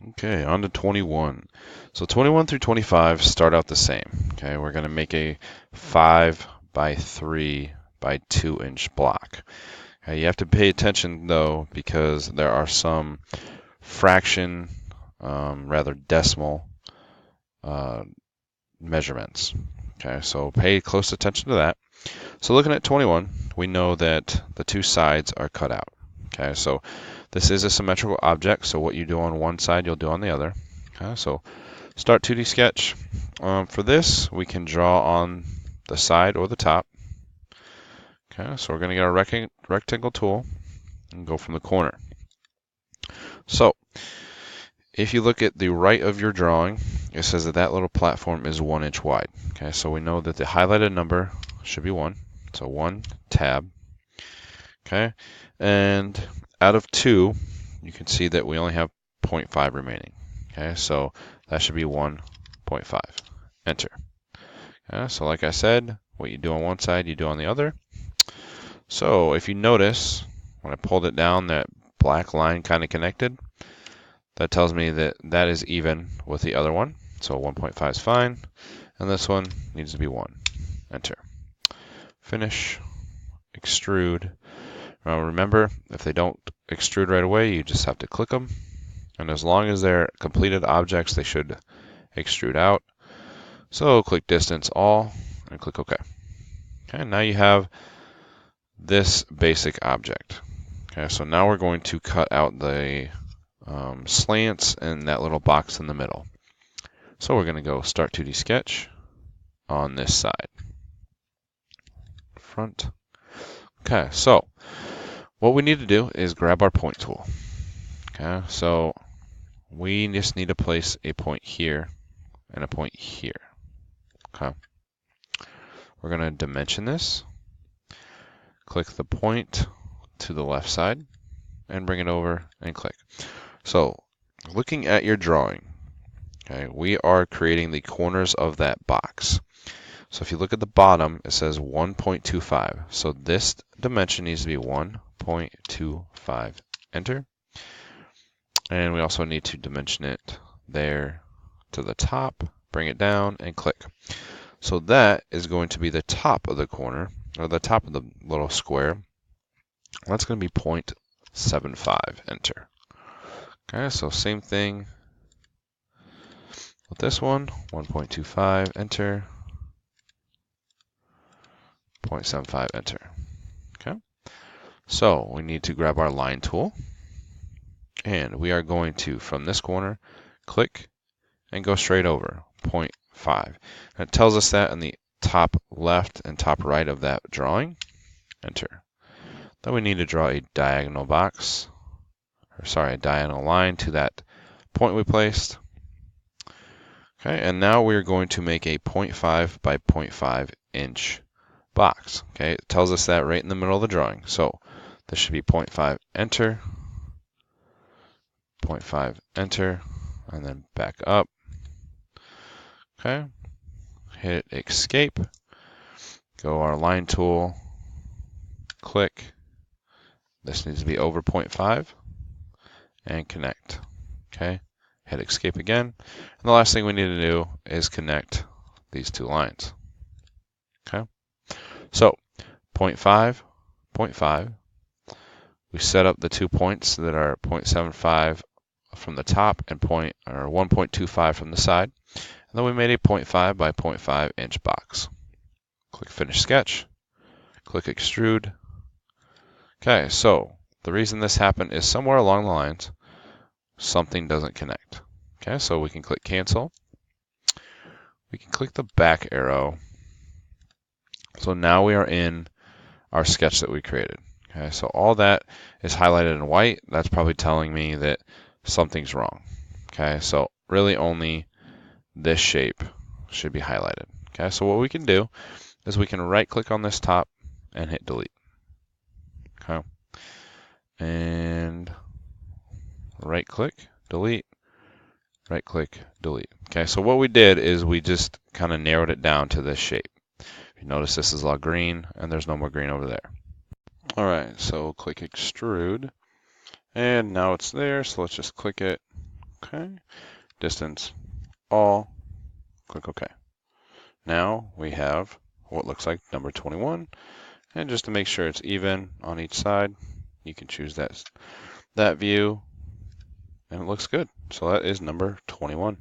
Okay, on to 21. So 21 through 25 start out the same. Okay, we're going to make a 5 by 3 by 2-inch block. Okay, you have to pay attention though because there are some fraction, rather decimal uh, measurements. Okay, so pay close attention to that. So looking at 21, we know that the two sides are cut out. Okay, so this is a symmetrical object, so what you do on one side, you'll do on the other. Okay, so start 2D sketch. For this, we can draw on the side or the top. Okay, so we're going to get our rectangle tool and go from the corner. So if you look at the right of your drawing, it says that that little platform is 1 inch wide. Okay, so we know that the highlighted number should be 1. So 1 tab. Okay, and out of 2, you can see that we only have 0.5 remaining. Okay, so that should be 1.5. Enter. Okay, so like I said, what you do on one side, you do on the other. So if you notice, when I pulled it down, that black line kind of connected. That tells me that that is even with the other one. So 1.5 is fine. And this one needs to be 1. Enter. Finish. Extrude. Now remember, if they don't extrude right away, you just have to click them. And as long as they're completed objects, they should extrude out. So click distance all and click OK. Okay, now you have this basic object. Okay, so now we're going to cut out the slants and that little box in the middle. So we're going to go start 2D sketch on this side. Front. Okay, so what we need to do is grab our point tool. Okay, so we just need to place a point here and a point here. Okay. We're going to dimension this. Click the point to the left side and bring it over and click. So looking at your drawing, okay, we are creating the corners of that box. So if you look at the bottom, it says 1.25. So this dimension needs to be 1.25. Enter. And we also need to dimension it there to the top, bring it down, and click. So that is going to be the top of the corner, or the top of the little square. That's going to be 0.75. Enter. Okay, so same thing with this one, 1.25. Enter. 0.75. Enter. Okay. So we need to grab our line tool, and we are going to, from this corner, click and go straight over 0.5. And it tells us that in the top left and top right of that drawing. Enter. Then we need to draw a diagonal box, or sorry, a diagonal line to that point we placed. Okay, and now we're going to make a 0.5 by 0.5 inch box. Okay, it tells us that right in the middle of the drawing. So this should be 0.5, enter, 0.5, enter, and then back up. Okay, hit escape, go our line tool, click. This needs to be over 0.5 and connect. Okay, hit escape again. And the last thing we need to do is connect these two lines. Okay, so 0.5, 0.5. We set up the 2 points that are 0.75 from the top and 1.25 from the side. And then we made a 0.5 by 0.5 inch box. Click Finish Sketch. Click Extrude. Okay, so the reason this happened is somewhere along the lines, something doesn't connect. Okay, so we can click Cancel. We can click the back arrow. So now we are in our sketch that we created. Okay, so all that is highlighted in white. That's probably telling me that something's wrong. Okay, so really only this shape should be highlighted. Okay, so what we can do is we can right click on this top and hit delete. Okay, and right click, delete, right click, delete. Okay, so what we did is we just kind of narrowed it down to this shape. You notice this is all green and there's no more green over there. All right, so click extrude, and now it's there, so let's just click it, Okay. Distance, all. Click OK. Now we have what looks like number 21. And just to make sure it's even on each side, you can choose that view, and it looks good. So that is number 21.